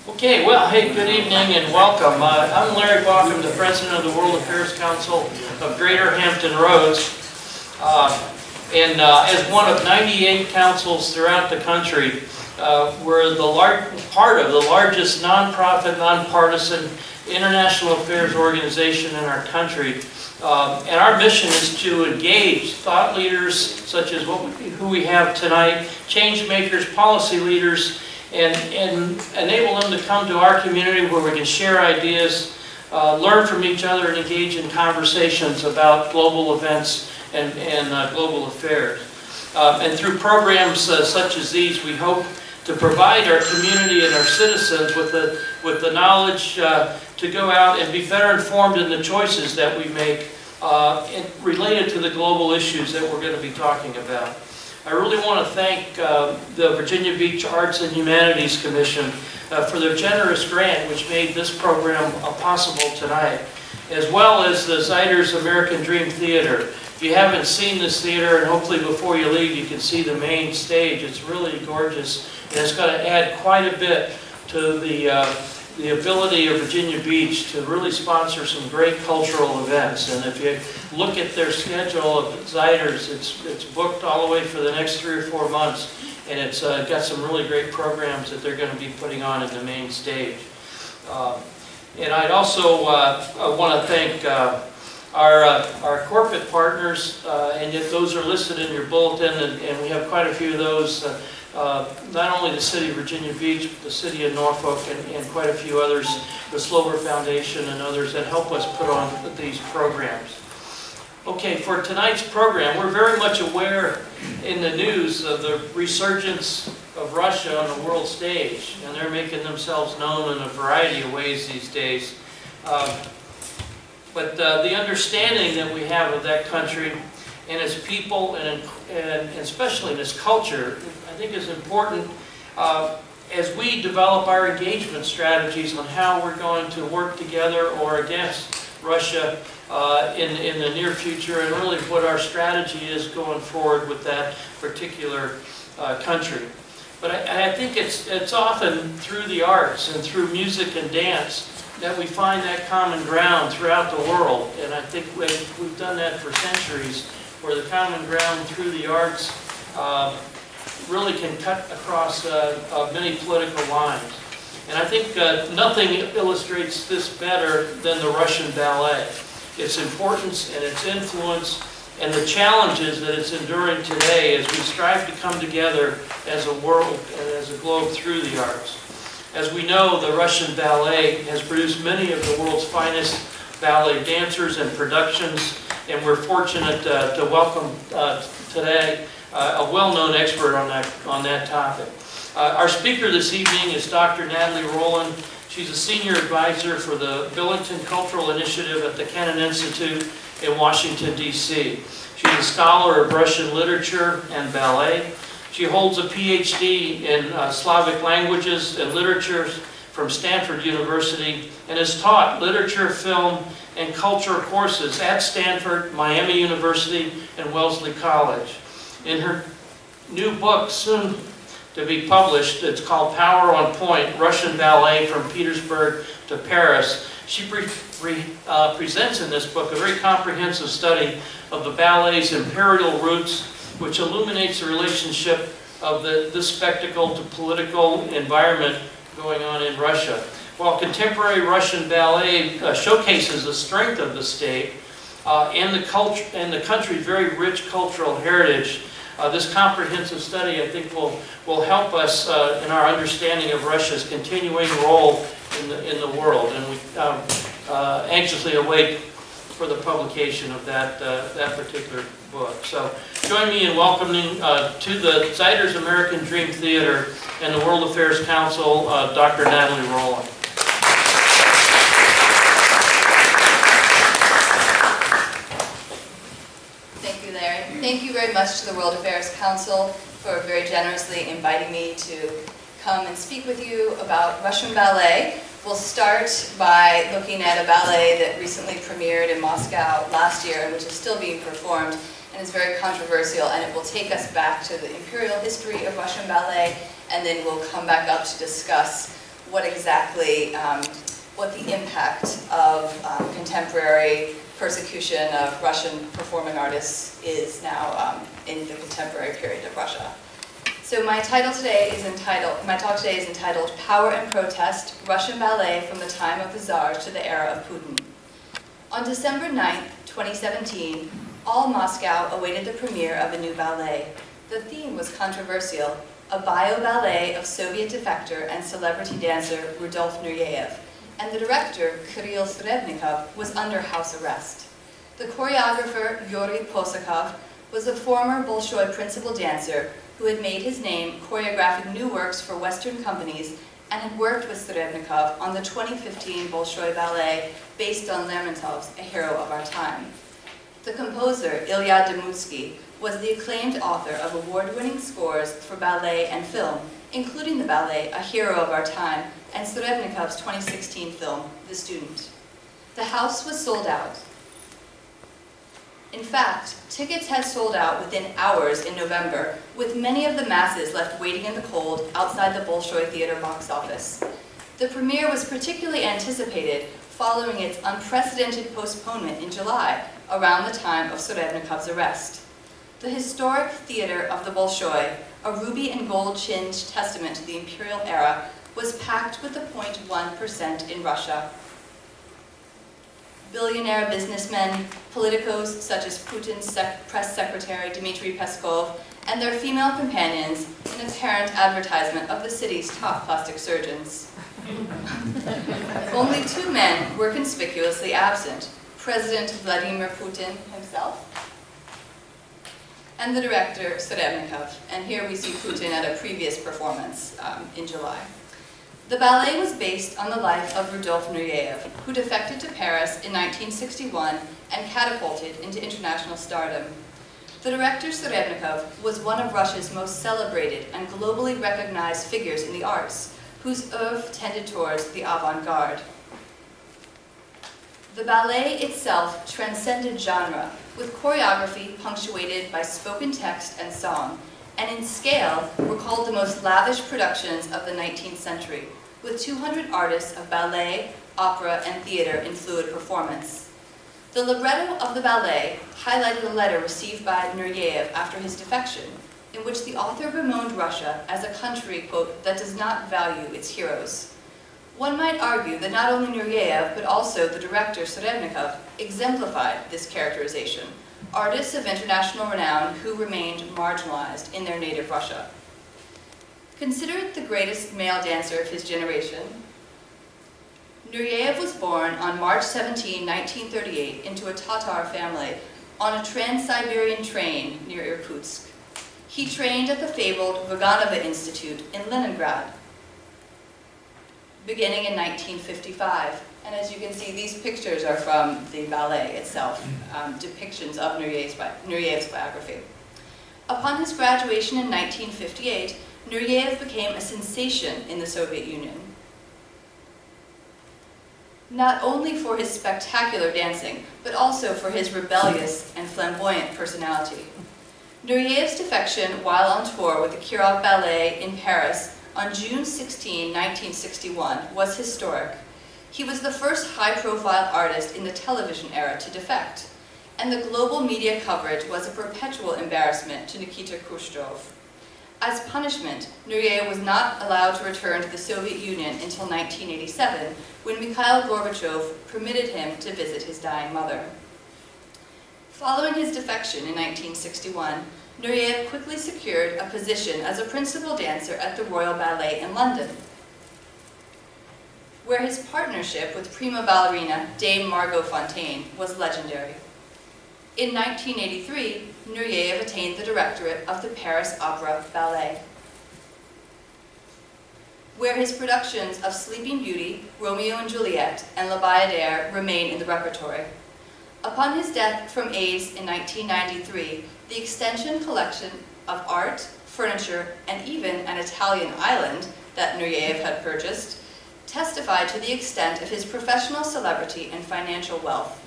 Okay, well, hey, good evening and welcome. I'm Larry Bauckham, the President of the World Affairs Council of Greater Hampton Roads. As one of 98 councils throughout the country, we're part of the largest nonprofit, nonpartisan international affairs organization in our country. And our mission is to engage thought leaders such as who we have tonight, change makers, policy leaders, and enable them to come to our community where we can share ideas, learn from each other, and engage in conversations about global events and global affairs. And through programs such as these, we hope to provide our community and our citizens with the knowledge to go out and be better informed in the choices that we make related to the global issues that we're going to be talking about. I really want to thank the Virginia Beach Arts and Humanities Commission for their generous grant which made this program possible tonight, as well as the Tsars American Dream Theater. If you haven't seen this theater, and hopefully before you leave you can see the main stage, it's really gorgeous, and it's going to add quite a bit to the ability of Virginia Beach to really sponsor some great cultural events. And if you look at their schedule of Tsars, it's booked all the way for the next 3 or 4 months, and it's got some really great programs that they're going to be putting on in the main stage. And I'd also want to thank our corporate partners, and yet those are listed in your bulletin, and we have quite a few of those. Not only the City of Virginia Beach, but the City of Norfolk, and quite a few others, the Slover Foundation and others that help us put on these programs. Okay, for tonight's program, we're very much aware in the news of the resurgence of Russia on the world stage, and they're making themselves known in a variety of ways these days. But the understanding that we have of that country and its people, and especially in its culture, I think is important as we develop our engagement strategies on how we're going to work together or against Russia in the near future, and really what our strategy is going forward with that particular country. But I think it's often through the arts and through music and dance that we find that common ground throughout the world, and I think we've done that for centuries, where the common ground through the arts really can cut across many political lines. And I think nothing illustrates this better than the Russian ballet. Its importance and its influence and the challenges that it's enduring today as we strive to come together as a world and as a globe through the arts. As we know, the Russian ballet has produced many of the world's finest ballet dancers and productions, and we're fortunate to welcome today a well-known expert on that topic. Our speaker this evening is Dr. Natalie Rouland. She's a senior advisor for the Billington Cultural Initiative at the Kennan Institute in Washington, D.C. She's a scholar of Russian literature and ballet. She holds a PhD in Slavic languages and literatures from Stanford University, and has taught literature, film, and culture courses at Stanford, Miami University, and Wellesley College. In her new book, soon to be published, it's called Power on Point, Russian Ballet from Petersburg to Paris. She presents in this book a very comprehensive study of the ballet's imperial roots, which illuminates the relationship of this spectacle to political environment going on in Russia. While contemporary Russian ballet showcases the strength of the state and the country's very rich cultural heritage, this comprehensive study, I think, will help us in our understanding of Russia's continuing role in the world, and we anxiously await for the publication of that particular book. So join me in welcoming to the Tsars American Dream Theater and the World Affairs Council, Dr. Natalie Rouland. Thank you, Larry. Thank you very much to the World Affairs Council for very generously inviting me to come and speak with you about Russian ballet. We'll start by looking at a ballet that recently premiered in Moscow last year, and which is still being performed and is very controversial, and it will take us back to the imperial history of Russian ballet, and then we'll come back up to discuss what exactly, what the impact of contemporary persecution of Russian performing artists is now in the contemporary period of Russia. So my talk today is entitled Power and Protest, Russian Ballet from the Time of the Tsars to the Era of Putin. On December 9th, 2017, all Moscow awaited the premiere of a new ballet. The theme was controversial, a bio-ballet of Soviet defector and celebrity dancer Rudolf Nureyev, and the director, Kirill Serebrennikov, was under house arrest. The choreographer, Yuri Posakov, was a former Bolshoi principal dancer who had made his name choreographing new works for Western companies and had worked with Serebrennikov on the 2015 Bolshoi ballet based on Lermontov's A Hero of Our Time. The composer, Ilya Demutsky, was the acclaimed author of award-winning scores for ballet and film, including the ballet A Hero of Our Time and Serebrennikov's 2016 film, The Student. The house was sold out. In fact, tickets had sold out within hours in November, with many of the masses left waiting in the cold outside the Bolshoi Theater box office. The premiere was particularly anticipated following its unprecedented postponement in July, around the time of Serebrennikov's arrest. The historic theater of the Bolshoi, a ruby and gold chinned testament to the imperial era, was packed with the 0.1% in Russia. Billionaire businessmen, politicos such as Putin's press secretary Dmitry Peskov, and their female companions, an apparent advertisement of the city's top plastic surgeons. Only two men were conspicuously absent, President Vladimir Putin himself and the director Serebrennikov, and here we see Putin at a previous performance in July. The ballet was based on the life of Rudolf Nureyev, who defected to Paris in 1961 and catapulted into international stardom. The director Serebrennikov was one of Russia's most celebrated and globally recognized figures in the arts, whose oeuvre tended towards the avant-garde. The ballet itself transcended genre, with choreography punctuated by spoken text and song, and in scale were called the most lavish productions of the 19th century, with 200 artists of ballet, opera, and theater in fluid performance. The libretto of the ballet highlighted a letter received by Nureyev after his defection, in which the author bemoaned Russia as a country, quote, that does not value its heroes. One might argue that not only Nureyev, but also the director Serebrennikov exemplified this characterization, artists of international renown who remained marginalized in their native Russia. Considered the greatest male dancer of his generation, Nureyev was born on March 17, 1938, into a Tatar family on a Trans-Siberian train near Irkutsk. He trained at the fabled Vaganova Institute in Leningrad, beginning in 1955. And as you can see, these pictures are from the ballet itself, depictions of Nureyev's biography. Upon his graduation in 1958, Nureyev became a sensation in the Soviet Union, not only for his spectacular dancing, but also for his rebellious and flamboyant personality. Nureyev's defection while on tour with the Kirov Ballet in Paris on June 16, 1961 was historic. He was the first high-profile artist in the television era to defect, and the global media coverage was a perpetual embarrassment to Nikita Khrushchev. As punishment, Nureyev was not allowed to return to the Soviet Union until 1987, when Mikhail Gorbachev permitted him to visit his dying mother. Following his defection in 1961, Nureyev quickly secured a position as a principal dancer at the Royal Ballet in London, where his partnership with prima ballerina Dame Margot Fonteyn was legendary. In 1983, Nureyev attained the directorate of the Paris Opera Ballet, where his productions of Sleeping Beauty, Romeo and Juliet, and La Bayadere remain in the repertory. Upon his death from AIDS in 1993, the extension collection of art, furniture, and even an Italian island that Nureyev had purchased testified to the extent of his professional celebrity and financial wealth.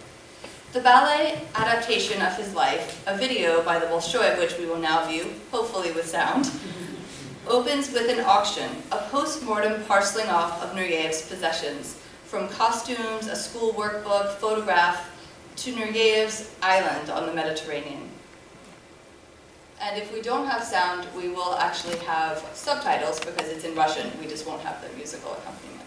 The ballet adaptation of his life, a video by the Bolshoi, which we will now view, hopefully with sound, opens with an auction, a post-mortem parceling off of Nureyev's possessions, from costumes, a school workbook, photograph, to Nureyev's island on the Mediterranean. And if we don't have sound, we will actually have subtitles because it's in Russian. We just won't have the musical accompaniment.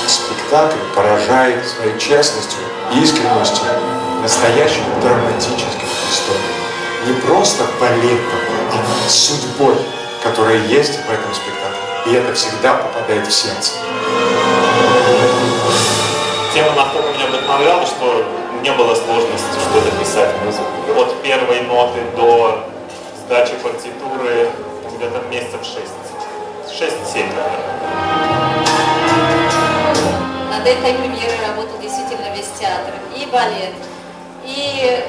Спектакль поражает своей честностью, искренностью, настоящей драматической историей. Не просто балетом, а судьбой, которая есть в этом спектакле. И это всегда попадает в сердце. Тема настолько меня вдохновляла, что не было сложности что-то писать в музыку. От первой ноты до сдачи партитуры где-то месяцев 6-7, наверное. Над этой премьерой работал действительно весь театр. И балет, и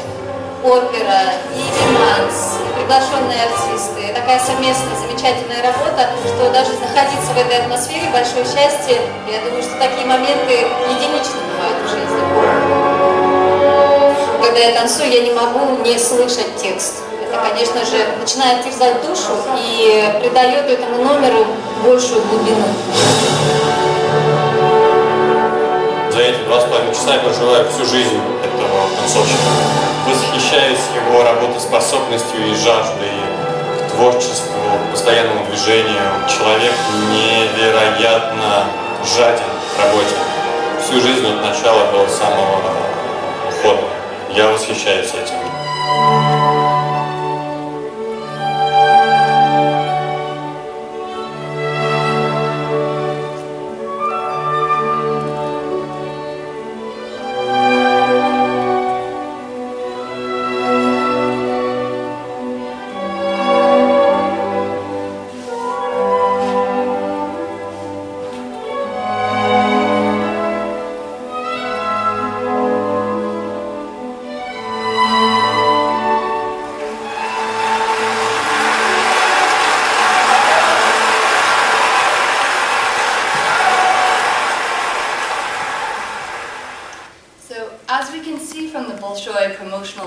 опера, и реманс, и приглашенные артисты. Такая совместная, замечательная работа, что даже находиться в этой атмосфере — большое счастье. Я думаю, что такие моменты единичны бывают в жизни. Когда я танцую, я не могу не слышать текст. Это, конечно же, начинает терзать душу и придает этому номеру большую глубину. За эти 2,5 часа я проживаю всю жизнь этого танцовщика. Восхищаюсь его работоспособностью и жаждой к творчеству, к постоянному движению. Человек невероятно жаден к работе. Всю жизнь от начала до самого ухода. Я восхищаюсь этим.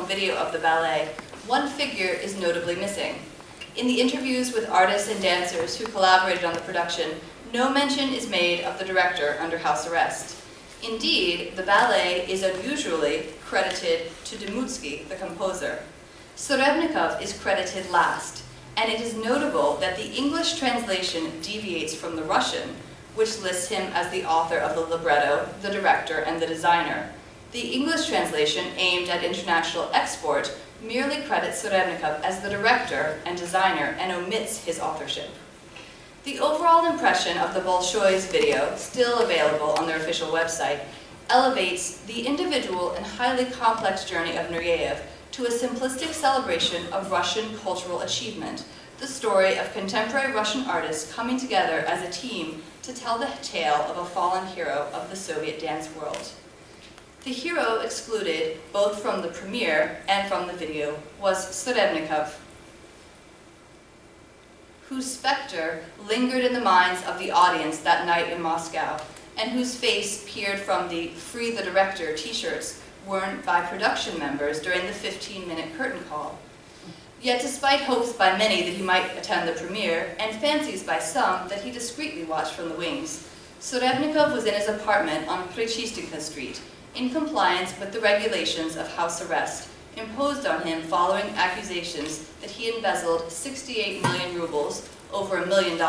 Video of the ballet, one figure is notably missing. In the interviews with artists and dancers who collaborated on the production, no mention is made of the director under house arrest. Indeed, the ballet is unusually credited to Demutsky, the composer. Serebrennikov is credited last, and it is notable that the English translation deviates from the Russian, which lists him as the author of the libretto, the director, and the designer. The English translation, aimed at international export, merely credits Serebrennikov as the director and designer and omits his authorship. The overall impression of the Bolshoi's video, still available on their official website, elevates the individual and highly complex journey of Nureyev to a simplistic celebration of Russian cultural achievement, the story of contemporary Russian artists coming together as a team to tell the tale of a fallen hero of the Soviet dance world. The hero excluded, both from the premiere and from the video, was Serebrennikov, whose specter lingered in the minds of the audience that night in Moscow, and whose face peered from the Free the Director t-shirts worn by production members during the 15-minute curtain call. Yet despite hopes by many that he might attend the premiere, and fancies by some that he discreetly watched from the wings, Serebrennikov was in his apartment on Prichistinka Street, in compliance with the regulations of house arrest imposed on him following accusations that he embezzled 68 million rubles, over $1 million,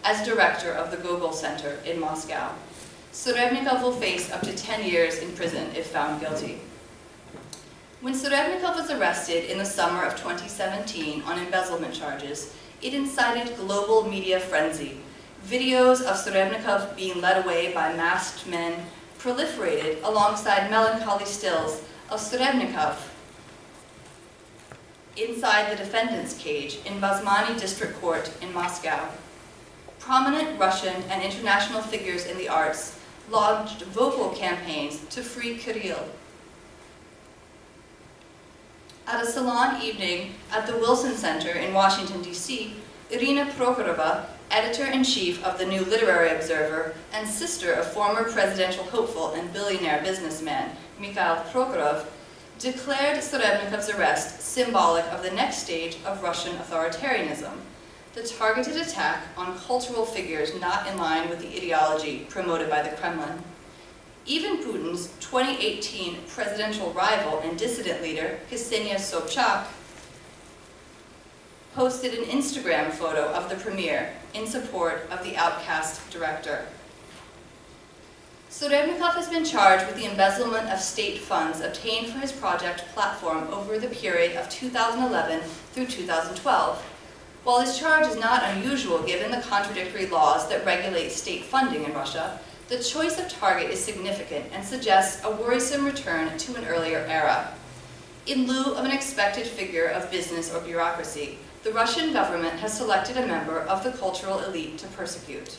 as director of the Gogol Center in Moscow. Serebrennikov will face up to 10 years in prison if found guilty. When Serebrennikov was arrested in the summer of 2017 on embezzlement charges, it incited global media frenzy. Videos of Serebrennikov being led away by masked men proliferated alongside melancholy stills of Serebrennikov inside the defendant's cage in Basmany District Court in Moscow. Prominent Russian and international figures in the arts launched vocal campaigns to free Kirill. At a salon evening at the Wilson Center in Washington, D.C., Irina Prokhorova, editor-in-chief of the New Literary Observer and sister of former presidential hopeful and billionaire businessman Mikhail Prokhorov, declared Serebrennikov's arrest symbolic of the next stage of Russian authoritarianism, the targeted attack on cultural figures not in line with the ideology promoted by the Kremlin. Even Putin's 2018 presidential rival and dissident leader, Ksenia Sobchak, posted an Instagram photo of the premiere in support of the outcast director. Serebrennikov has been charged with the embezzlement of state funds obtained for his project Platform over the period of 2011 through 2012. While his charge is not unusual given the contradictory laws that regulate state funding in Russia, the choice of target is significant and suggests a worrisome return to an earlier era. In lieu of an expected figure of business or bureaucracy, the Russian government has selected a member of the cultural elite to persecute.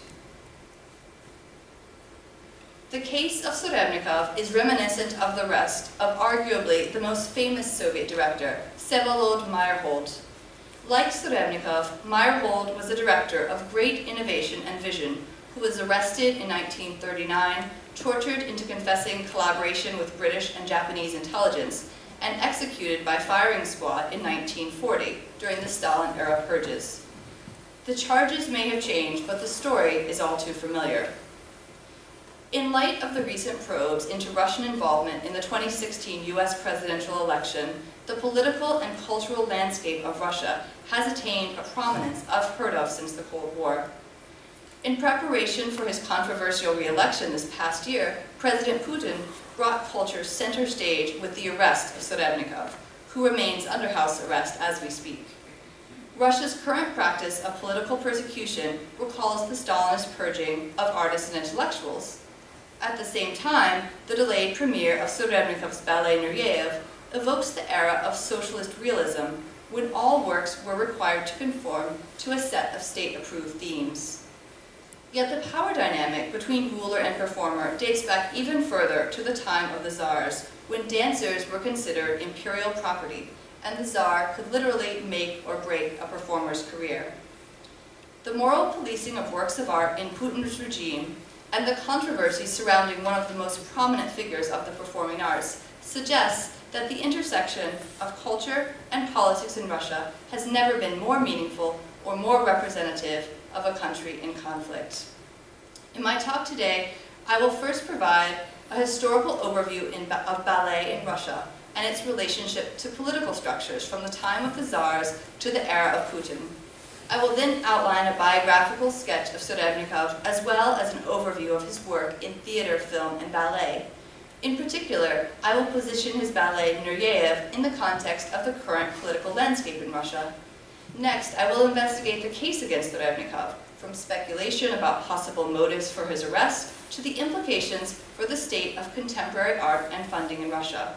The case of Serebrennikov is reminiscent of the rest of arguably the most famous Soviet director, Vsevolod Meyerhold. Like Serebrennikov, Meyerhold was a director of great innovation and vision who was arrested in 1939, tortured into confessing collaboration with British and Japanese intelligence, and executed by firing squad in 1940 during the Stalin-era purges. The charges may have changed, but the story is all too familiar. In light of the recent probes into Russian involvement in the 2016 US presidential election, the political and cultural landscape of Russia has attained a prominence unheard of since the Cold War. In preparation for his controversial re-election this past year, President Putin brought culture center stage with the arrest of Serebrennikov, who remains under house arrest as we speak. Russia's current practice of political persecution recalls the Stalinist purging of artists and intellectuals. At the same time, the delayed premiere of Serebrennikov's ballet Nureyev evokes the era of socialist realism, when all works were required to conform to a set of state-approved themes. Yet the power dynamic between ruler and performer dates back even further to the time of the Tsars, when dancers were considered imperial property, and the Tsar could literally make or break a performer's career. The moral policing of works of art in Putin's regime and the controversy surrounding one of the most prominent figures of the performing arts suggests that the intersection of culture and politics in Russia has never been more meaningful or more representative of a country in conflict. In my talk today, I will first provide a historical overview of ballet in Russia and its relationship to political structures from the time of the Tsars to the era of Putin. I will then outline a biographical sketch of Serebrennikov as well as an overview of his work in theater, film, and ballet. In particular, I will position his ballet Nureyev in the context of the current political landscape in Russia. Next, I will investigate the case against Serebrennikov, from speculation about possible motives for his arrest to the implications for the state of contemporary art and funding in Russia.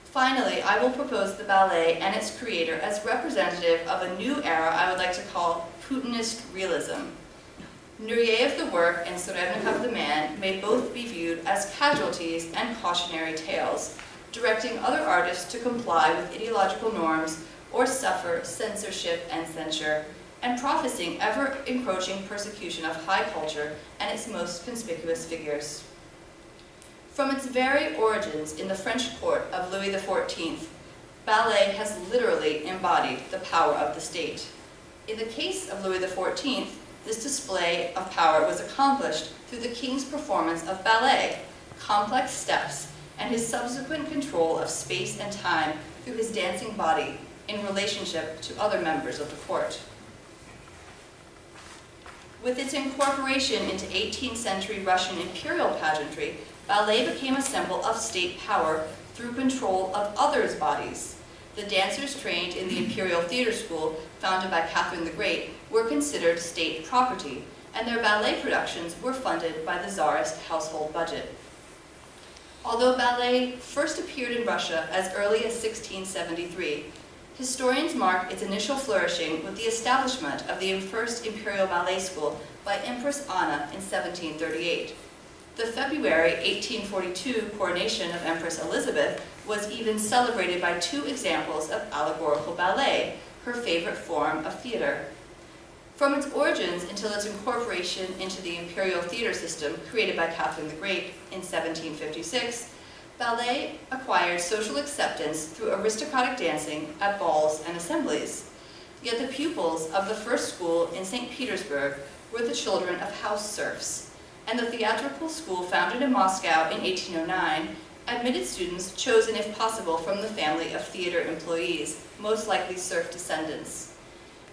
Finally, I will propose the ballet and its creator as representative of a new era I would like to call Putinist realism. Nureyev the work and Serebrennikov the man may both be viewed as casualties and cautionary tales, directing other artists to comply with ideological norms or suffer censorship and censure, and prophesying ever-encroaching persecution of high culture and its most conspicuous figures. From its very origins in the French court of Louis XIV, ballet has literally embodied the power of the state. In the case of Louis XIV, this display of power was accomplished through the king's performance of ballet, complex steps, and his subsequent control of space and time through his dancing body in relationship to other members of the court. With its incorporation into 18th century Russian imperial pageantry, ballet became a symbol of state power through control of others' bodies. The dancers trained in the Imperial Theater School, founded by Catherine the Great, were considered state property, and their ballet productions were funded by the Tsarist household budget. Although ballet first appeared in Russia as early as 1673, historians mark its initial flourishing with the establishment of the first imperial ballet school by Empress Anna in 1738. The February 1842 coronation of Empress Elizabeth was even celebrated by two examples of allegorical ballet, her favorite form of theater. From its origins until its incorporation into the imperial theater system created by Catherine the Great in 1756, ballet acquired social acceptance through aristocratic dancing at balls and assemblies. Yet the pupils of the first school in St. Petersburg were the children of house serfs, and the theatrical school founded in Moscow in 1809 admitted students chosen if possible from the family of theater employees, most likely serf descendants.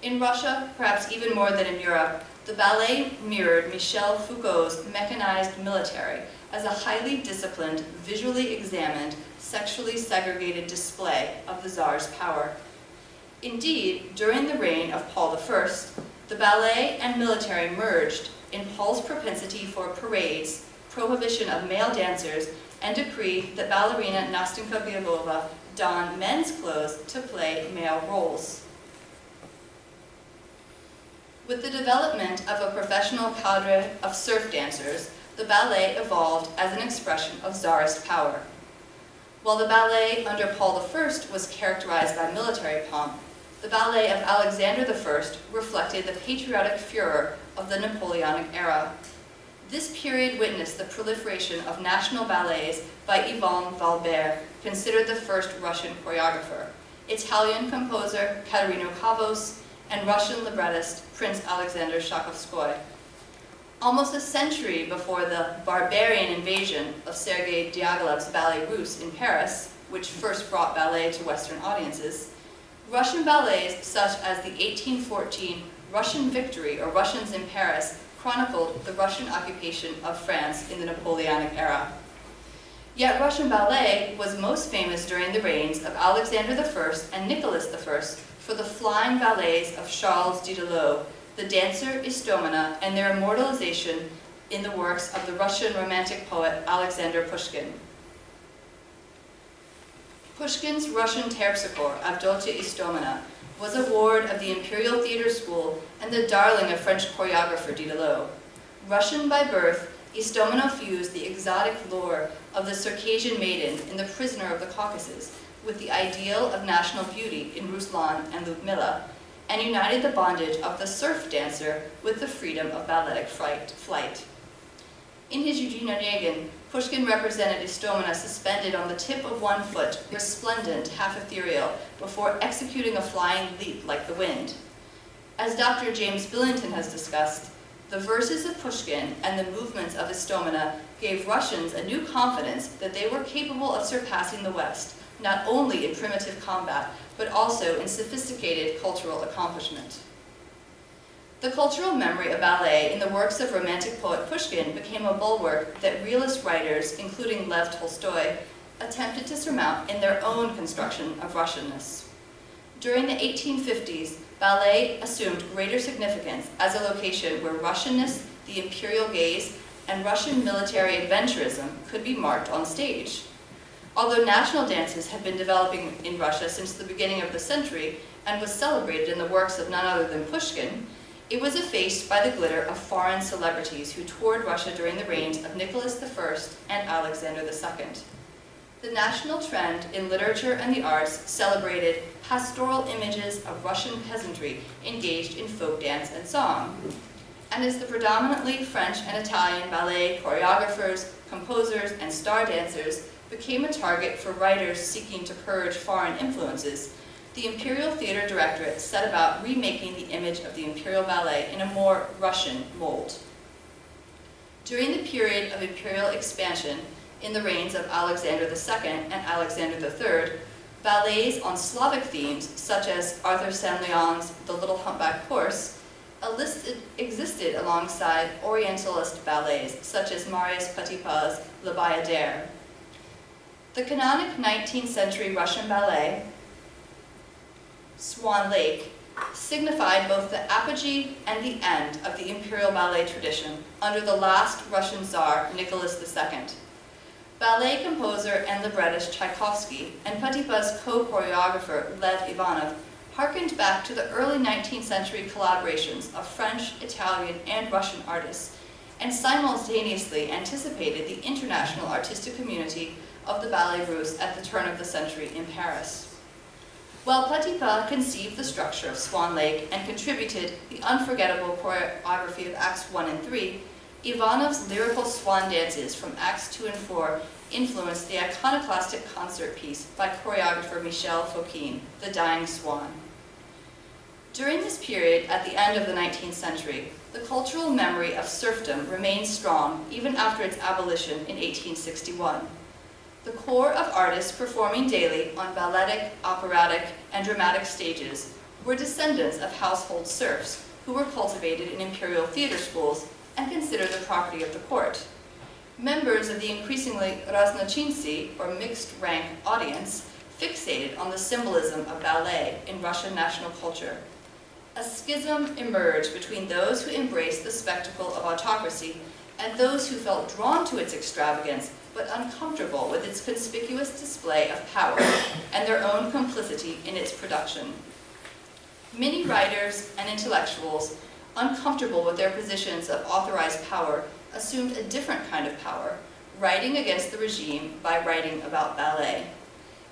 In Russia, perhaps even more than in Europe, the ballet mirrored Michel Foucault's mechanized military as a highly disciplined, visually examined, sexually segregated display of the Tsar's power. Indeed, during the reign of Paul I, the ballet and military merged in Paul's propensity for parades, prohibition of male dancers, and decree that ballerina Nastenka Bielova don men's clothes to play male roles. With the development of a professional cadre of serf dancers, the ballet evolved as an expression of Tsarist power. While the ballet under Paul I was characterized by military pomp, the ballet of Alexander I reflected the patriotic furor of the Napoleonic era. This period witnessed the proliferation of national ballets by Ivan Valbert, considered the first Russian choreographer, Italian composer Katerino Kavos, and Russian librettist Prince Alexander Shakovskoy. Almost a century before the barbarian invasion of Sergei Diaghilev's Ballet Russe in Paris, which first brought ballet to Western audiences, Russian ballets such as the 1814 Russian Victory, or Russians in Paris, chronicled the Russian occupation of France in the Napoleonic era. Yet Russian ballet was most famous during the reigns of Alexander I and Nicholas I for the flying ballets of Charles Didelot, the dancer Istomina, and their immortalization in the works of the Russian Romantic poet Alexander Pushkin. Pushkin's Russian terpsichore, Avdotya Istomina, was a ward of the Imperial Theater School and the darling of French choreographer Didelot. Russian by birth, Istomina fused the exotic lure of the Circassian maiden in The Prisoner of the Caucasus with the ideal of national beauty in Ruslan and Ludmilla, and united the bondage of the serf dancer with the freedom of balletic flight. In his Eugene Onegin, Pushkin represented Istomina suspended on the tip of one foot, resplendent, half ethereal, before executing a flying leap like the wind. As Dr. James Billington has discussed, the verses of Pushkin and the movements of Istomina gave Russians a new confidence that they were capable of surpassing the West, not only in primitive combat, but also in sophisticated cultural accomplishment. The cultural memory of ballet in the works of Romantic poet Pushkin became a bulwark that realist writers, including Lev Tolstoy, attempted to surmount in their own construction of Russianness. During the 1850s, ballet assumed greater significance as a location where Russianness, the imperial gaze, and Russian military adventurism could be marked on stage. Although national dances had been developing in Russia since the beginning of the century and was celebrated in the works of none other than Pushkin, it was effaced by the glitter of foreign celebrities who toured Russia during the reigns of Nicholas I and Alexander II. The national trend in literature and the arts celebrated pastoral images of Russian peasantry engaged in folk dance and song. And as the predominantly French and Italian ballet choreographers, composers, and star dancers became a target for writers seeking to purge foreign influences, the Imperial Theater Directorate set about remaking the image of the Imperial Ballet in a more Russian mold. During the period of imperial expansion in the reigns of Alexander II and Alexander III, ballets on Slavic themes, such as Arthur Saint-Leon's The Little Humpback Horse, existed alongside Orientalist ballets, such as Marius Petipa's Le Bayadère. The canonic 19th century Russian ballet, Swan Lake, signified both the apogee and the end of the imperial ballet tradition under the last Russian Tsar, Nicholas II. Ballet composer and librettist Tchaikovsky and Petipa's co-choreographer Lev Ivanov harkened back to the early 19th century collaborations of French, Italian, and Russian artists, and simultaneously anticipated the international artistic community of the Ballet Russe at the turn of the century in Paris. While Petipa conceived the structure of Swan Lake and contributed the unforgettable choreography of Acts 1 and 3, Ivanov's lyrical swan dances from Acts 2 and 4 influenced the iconoclastic concert piece by choreographer Michel Fokine, The Dying Swan. During this period, at the end of the 19th century, the cultural memory of serfdom remained strong even after its abolition in 1861. The core of artists performing daily on balletic, operatic, and dramatic stages were descendants of household serfs who were cultivated in imperial theater schools and considered the property of the court. Members of the increasingly raznochinцы, or mixed-rank audience, fixated on the symbolism of ballet in Russian national culture. A schism emerged between those who embraced the spectacle of autocracy and those who felt drawn to its extravagance but uncomfortable with its conspicuous display of power and their own complicity in its production. Many writers and intellectuals, uncomfortable with their positions of authorized power, assumed a different kind of power, writing against the regime by writing about ballet.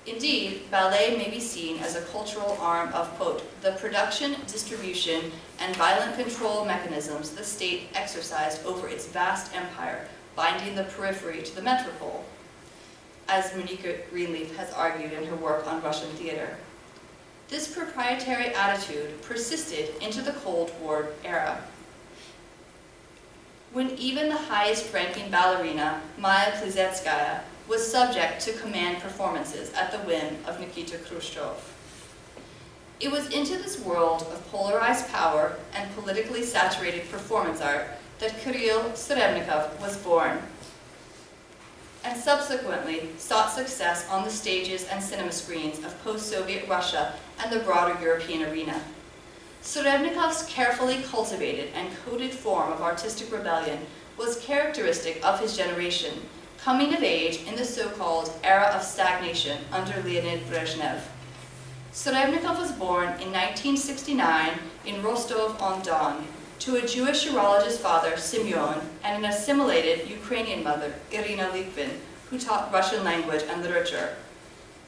Indeed, ballet may be seen as a cultural arm of, quote, the production, distribution, and violent control mechanisms the state exercised over its vast empire, binding the periphery to the metropole, as Monique Greenleaf has argued in her work on Russian theater. This proprietary attitude persisted into the Cold War era, when even the highest-ranking ballerina, Maya Plisetskaya, was subject to command performances at the whim of Nikita Khrushchev. It was into this world of polarized power and politically saturated performance art that Kirill Serebrennikov was born, and subsequently sought success on the stages and cinema screens of post-Soviet Russia and the broader European arena. Serebrennikov's carefully cultivated and coded form of artistic rebellion was characteristic of his generation, coming of age in the so-called era of stagnation under Leonid Brezhnev. Serebrennikov was born in 1969 in Rostov-on-Don to a Jewish urologist father, Simeon, and an assimilated Ukrainian mother, Irina Litvin, who taught Russian language and literature.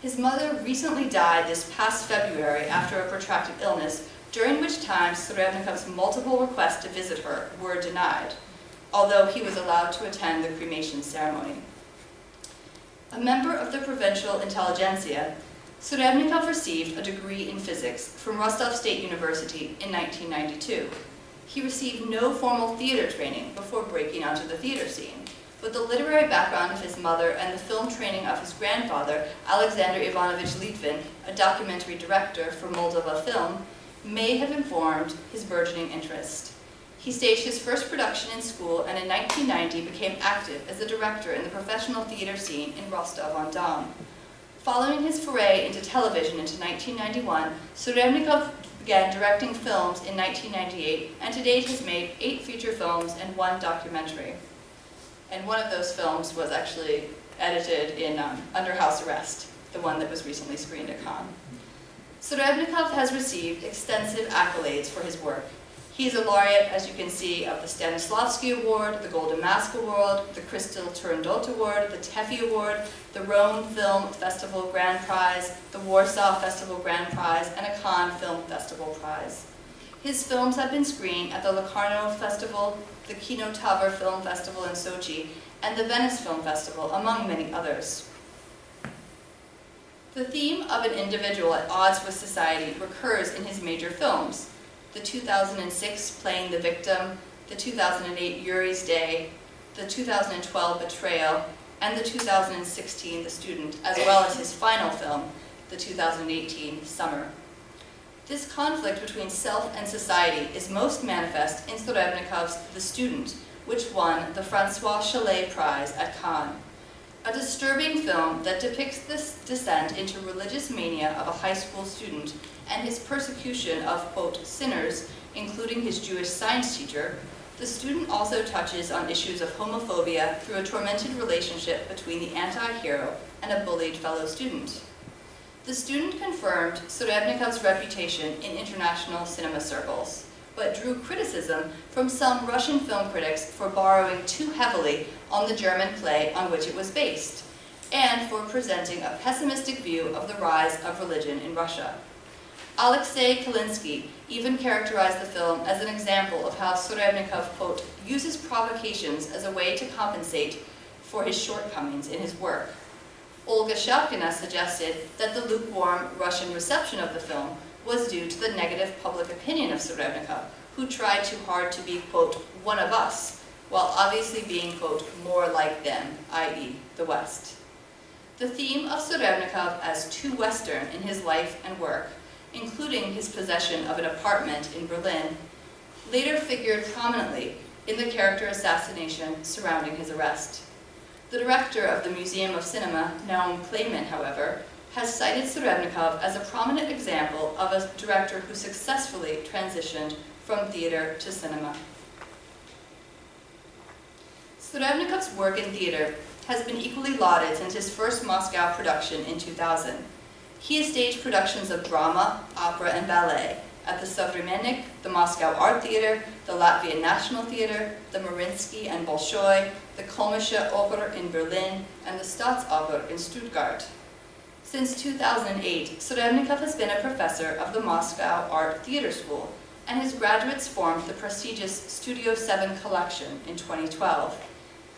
His mother recently died this past February after a protracted illness, during which time Serebrennikov's multiple requests to visit her were denied, although he was allowed to attend the cremation ceremony. A member of the provincial intelligentsia, Serebrennikov received a degree in physics from Rostov State University in 1992. He received no formal theater training before breaking onto the theater scene, but the literary background of his mother and the film training of his grandfather, Alexander Ivanovich Litvin, a documentary director for Moldova Film, may have informed his burgeoning interest. He staged his first production in school and in 1990 became active as a director in the professional theater scene in Rostov-on-Don. Following his foray into television into 1991, Serebrennikov began directing films in 1998 and to date has made 8 feature films and 1 documentary. And one of those films was actually edited in Under House Arrest, the one that was recently screened at Cannes. Serebrennikov has received extensive accolades for his work. He is a laureate, as you can see, of the Stanislavski Award, the Golden Mask Award, the Crystal Turandot Award, the Teffy Award, the Rome Film Festival Grand Prize, the Warsaw Festival Grand Prize, and a Cannes Film Festival Prize. His films have been screened at the Locarno Festival, the Kino Tower Film Festival in Sochi, and the Venice Film Festival, among many others. The theme of an individual at odds with society recurs in his major films: the 2006 Playing the Victim, the 2008 Yuri's Day, the 2012 Betrayal, and the 2016 The Student, as well as his final film, the 2018 Summer. This conflict between self and society is most manifest in Serebrennikov's The Student, which won the Francois Chalet Prize at Cannes. A disturbing film that depicts this descent into religious mania of a high school student and his persecution of, quote, sinners, including his Jewish science teacher. The Student also touches on issues of homophobia through a tormented relationship between the anti-hero and a bullied fellow student. The Student confirmed Serebrennikov's reputation in international cinema circles, but drew criticism from some Russian film critics for borrowing too heavily on the German play on which it was based, and for presenting a pessimistic view of the rise of religion in Russia. Alexei Kalinsky even characterized the film as an example of how Serebrennikov, quote, uses provocations as a way to compensate for his shortcomings in his work. Olga Shalkina suggested that the lukewarm Russian reception of the film was due to the negative public opinion of Serebrennikov, who tried too hard to be, quote, one of us, while obviously being, quote, more like them, i.e., the West. The theme of Serebrennikov as too Western in his life and work, including his possession of an apartment in Berlin, later figured prominently in the character assassination surrounding his arrest. The director of the Museum of Cinema, Naum Kleiman, however, has cited Serebrennikov as a prominent example of a director who successfully transitioned from theater to cinema. Serebrennikov's work in theater has been equally lauded since his first Moscow production in 2000. He has staged productions of drama, opera, and ballet at the Sovremennik, the Moscow Art Theater, the Latvian National Theater, the Mariinsky and Bolshoi, the Komische Oper in Berlin, and the Staatsoper in Stuttgart. Since 2008, Serebrennikov has been a professor of the Moscow Art Theater School, and his graduates formed the prestigious Studio 7 collection in 2012.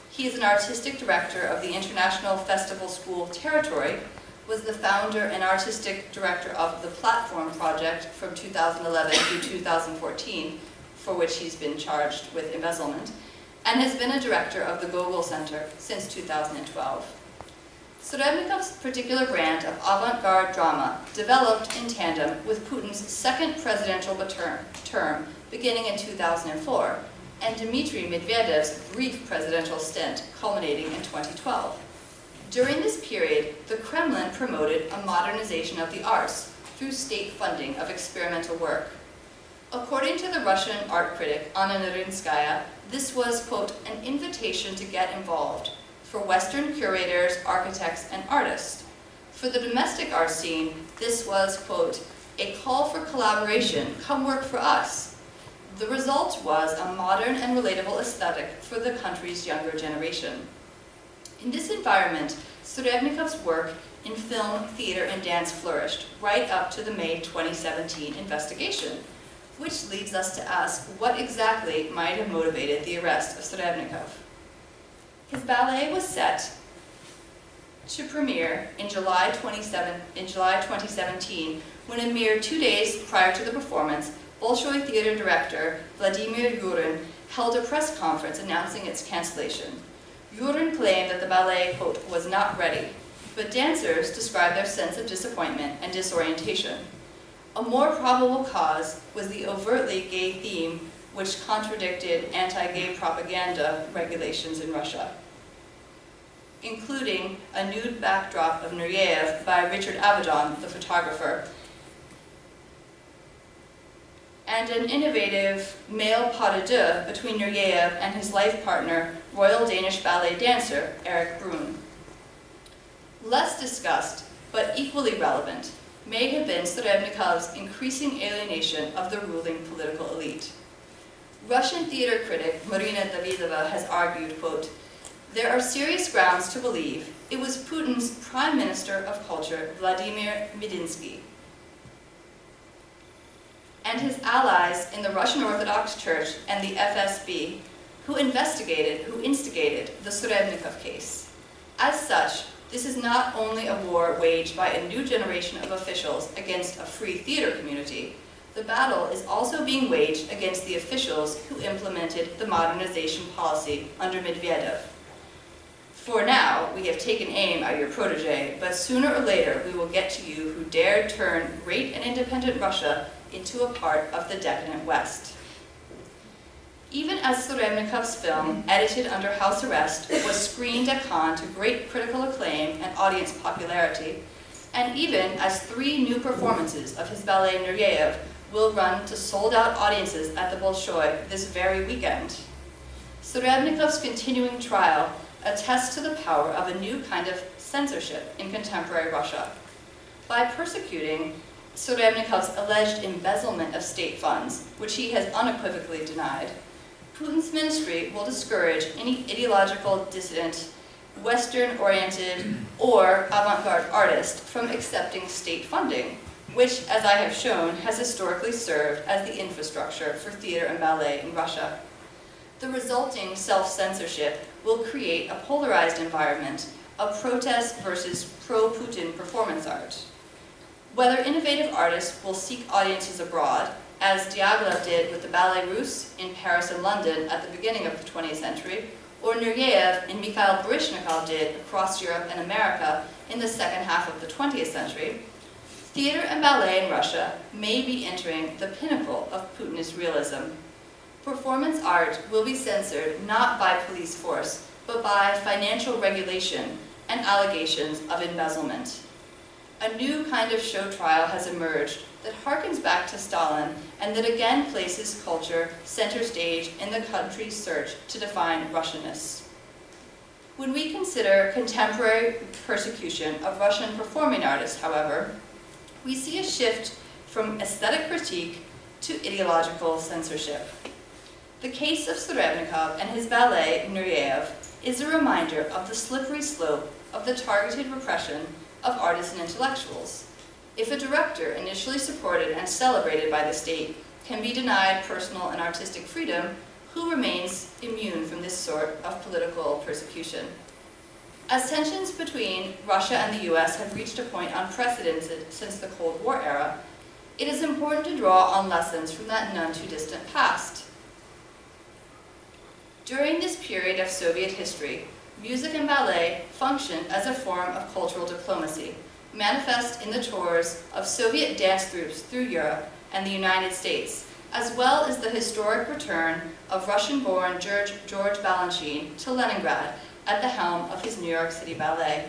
He is an artistic director of the International Festival School Territory, was the founder and artistic director of the Platform Project from 2011 through 2014, for which he's been charged with embezzlement, and has been a director of the Gogol Center since 2012. Serebrennikov's particular brand of avant-garde drama developed in tandem with Putin's second presidential term beginning in 2004, and Dmitry Medvedev's brief presidential stint culminating in 2012. During this period, the Kremlin promoted a modernization of the arts through state funding of experimental work. According to the Russian art critic Anna Narinskaya, this was, quote, an invitation to get involved for Western curators, architects, and artists. For the domestic art scene, this was, quote, a call for collaboration, come work for us. The result was a modern and relatable aesthetic for the country's younger generation. In this environment, Serebrennikov's work in film, theater, and dance flourished right up to the May 2017 investigation, which leads us to ask what exactly might have motivated the arrest of Serebrennikov. His ballet was set to premiere in July 2017, when a mere 2 days prior to the performance, Bolshoi theater director Vladimir Yurin held a press conference announcing its cancellation. Yurin claimed that the ballet, quote, was not ready, but dancers described their sense of disappointment and disorientation. A more probable cause was the overtly gay theme, which contradicted anti-gay propaganda regulations in Russia, including a nude backdrop of Nureyev by Richard Avedon, the photographer, and an innovative male pas de deux between Nureyev and his life partner, Royal Danish ballet dancer Erik Brun. Less discussed, but equally relevant, may have been Serebrennikov's increasing alienation of the ruling political elite. Russian theater critic Marina Davidova has argued, quote, there are serious grounds to believe it was Putin's Prime Minister of Culture, Vladimir Medinsky, and his allies in the Russian Orthodox Church and the FSB who instigated the Serebrennikov case. As such, this is not only a war waged by a new generation of officials against a free theater community. The battle is also being waged against the officials who implemented the modernization policy under Medvedev. For now, we have taken aim at your protege, but sooner or later we will get to you who dared turn great and independent Russia into a part of the decadent West. Even as Serebrennikov's film, edited under house arrest, was screened at Cannes to great critical acclaim and audience popularity, and even as 3 new performances of his ballet Nureyev will run to sold-out audiences at the Bolshoi this very weekend, Serebrennikov's continuing trial attests to the power of a new kind of censorship in contemporary Russia. By persecuting Serebrennikov's alleged embezzlement of state funds, which he has unequivocally denied, Putin's ministry will discourage any ideological dissident, Western-oriented, or avant-garde artist from accepting state funding, which, as I have shown, has historically served as the infrastructure for theater and ballet in Russia. The resulting self-censorship will create a polarized environment of protest versus pro-Putin performance art. Whether innovative artists will seek audiences abroad, as Diaghilev did with the Ballet Russe in Paris and London at the beginning of the 20th century, or Nureyev and Mikhail Baryshnikov did across Europe and America in the second half of the 20th century, theater and ballet in Russia may be entering the pinnacle of Putinist realism. Performance art will be censored not by police force, but by financial regulation and allegations of embezzlement. A new kind of show trial has emerged that harkens back to Stalin and that again places culture center stage in the country's search to define Russianness. When we consider contemporary persecution of Russian performing artists, however, we see a shift from aesthetic critique to ideological censorship. The case of Serebrennikov and his ballet, Nureyev, is a reminder of the slippery slope of the targeted repression of artists and intellectuals. If a director initially supported and celebrated by the state can be denied personal and artistic freedom, who remains immune from this sort of political persecution? As tensions between Russia and the US have reached a point unprecedented since the Cold War era, it is important to draw on lessons from that none too distant past. During this period of Soviet history, music and ballet functioned as a form of cultural diplomacy, manifest in the tours of Soviet dance troupes through Europe and the United States, as well as the historic return of Russian-born George Balanchine to Leningrad at the helm of his New York City Ballet.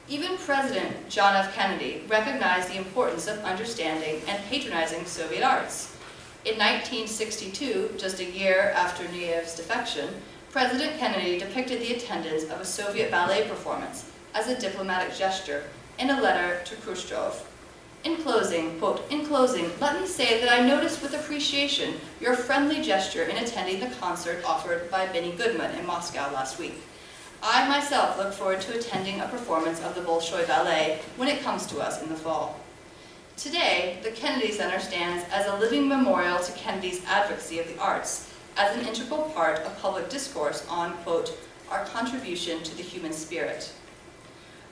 Even President John F. Kennedy recognized the importance of understanding and patronizing Soviet arts. In 1962, just a year after Nureyev's defection, President Kennedy depicted the attendance of a Soviet ballet performance as a diplomatic gesture in a letter to Khrushchev. In closing, quote, "In closing, let me say that I noticed with appreciation your friendly gesture in attending the concert offered by Benny Goodman in Moscow last week. I myself look forward to attending a performance of the Bolshoi Ballet when it comes to us in the fall." Today, the Kennedy Center stands as a living memorial to Kennedy's advocacy of the arts, as an integral part of public discourse on, quote, "our contribution to the human spirit."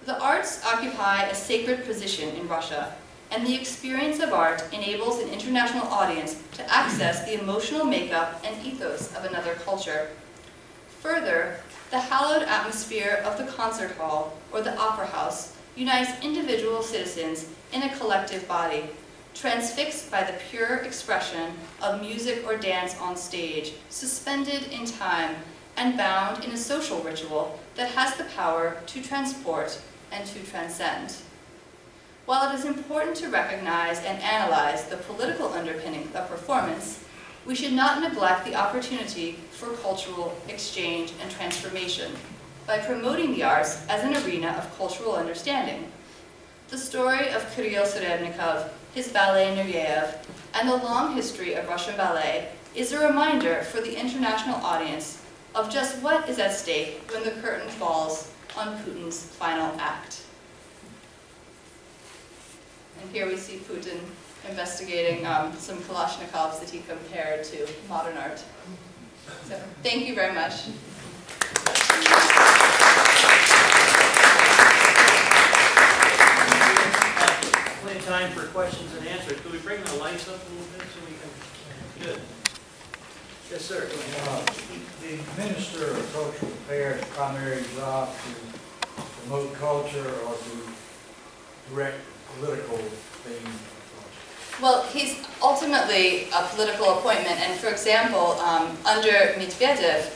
The arts occupy a sacred position in Russia, and the experience of art enables an international audience to access the emotional makeup and ethos of another culture. Further, the hallowed atmosphere of the concert hall or the opera house unites individual citizens in a collective body, transfixed by the pure expression of music or dance on stage, suspended in time and bound in a social ritual that has the power to transport and to transcend. While it is important to recognize and analyze the political underpinning of performance, we should not neglect the opportunity for cultural exchange and transformation by promoting the arts as an arena of cultural understanding. The story of Kirill Serebrennikov, his ballet Nureyev, and the long history of Russian ballet is a reminder for the international audience of just what is at stake when the curtain falls on Putin's final act. And here we see Putin investigating some Kalashnikovs that he compared to modern art. So, thank you very much. Plenty of time for questions and answers. Could we bring the lights up a little bit so we can? Good. Yes, sir. Go ahead. The Minister of Cultural Affairs' primary job to promote culture or to direct political things? Well, he's ultimately a political appointment, and for example, under Medvedev,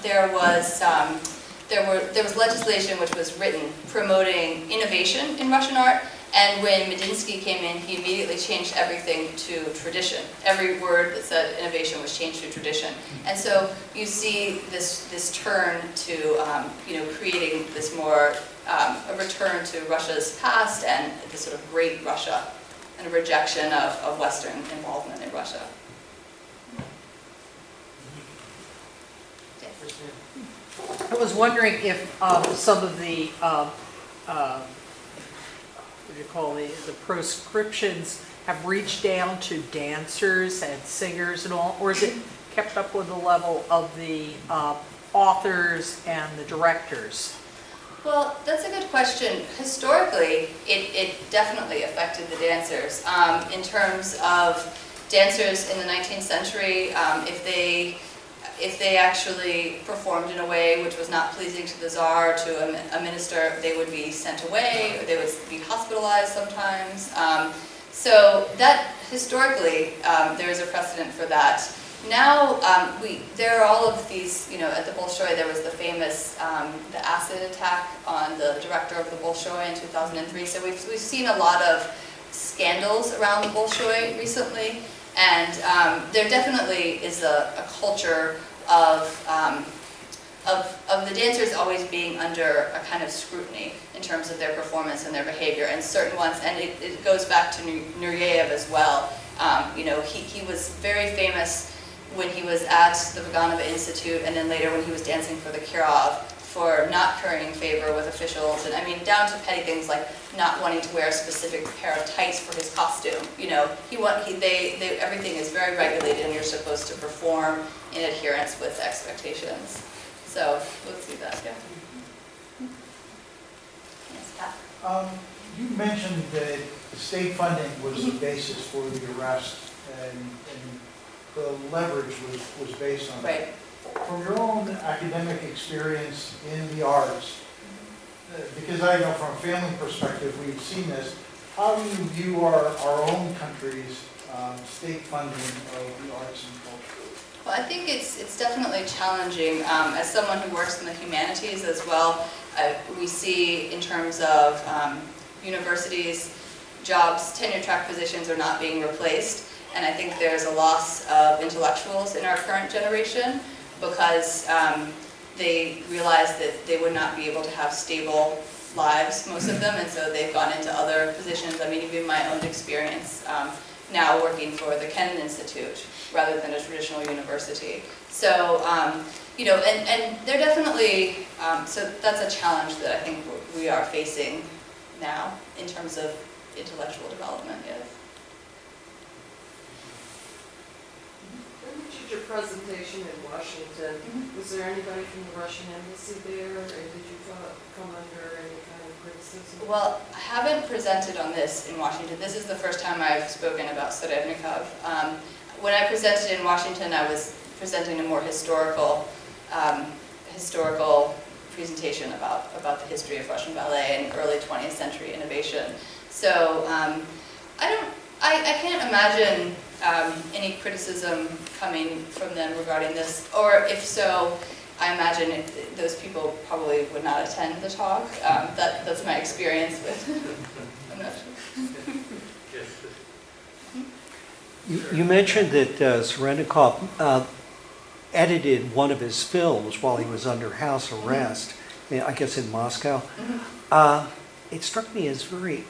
there was legislation which was written promoting innovation in Russian art. And when Medinsky came in, he immediately changed everything to tradition. Every word that said innovation was changed to tradition. And so you see this turn to creating this more a return to Russia's past and this sort of great Russia, and a rejection of Western involvement in Russia. I was wondering if some of the what do you call it, the proscriptions have reached down to dancers and singers and all, or is it kept up with the level of the authors and the directors? Well, that's a good question. Historically, it definitely affected the dancers. In terms of dancers in the 19th century, if they actually performed in a way which was not pleasing to the Tsar, to a minister, they would be sent away, or they would be hospitalized sometimes. So that, historically, there is a precedent for that. Now, there are all of these, at the Bolshoi there was the famous, the acid attack on the director of the Bolshoi in 2003. So we've seen a lot of scandals around the Bolshoi recently. And there definitely is a culture of the dancers always being under a kind of scrutiny in terms of their performance and their behavior, and certain ones, and it goes back to Nureyev as well. He was very famous when he was at the Vaganova Institute, and then later when he was dancing for the Kirov, for not currying favor with officials, and I mean down to petty things like not wanting to wear a specific pair of tights for his costume. Everything is very regulated, and you're supposed to perform in adherence with expectations. So let's see that. Yeah. Yes, Pat. You mentioned that state funding was the basis for the arrest, and the leverage was based on Right. that. From your own academic experience in the arts, because I know from a family perspective we've seen this, how do you view our own country's state funding of the arts and culture? Well, I think it's definitely challenging. As someone who works in the humanities as well, we see in terms of universities, jobs, tenure track positions are not being replaced. And I think there's a loss of intellectuals in our current generation because they realize that they would not be able to have stable lives, most of them, and so they've gone into other positions. I mean, even my own experience now working for the Kennan Institute rather than a traditional university. So, and they're definitely, so that's a challenge that I think we are facing now in terms of intellectual development, yes. Your presentation in Washington, was there anybody from the Russian embassy there, or did you come under any kind of criticism? Well, I haven't presented on this in Washington. This is the first time I've spoken about Serebrennikov. When I presented in Washington, I was presenting a more historical presentation about the history of Russian ballet and early 20th century innovation. So I can't imagine any criticism coming from them regarding this, or if so, I imagine those people probably would not attend the talk. That's my experience with. I'm not sure. You mentioned that Serebrennikov edited one of his films while he was under house arrest, I guess in Moscow. It struck me as very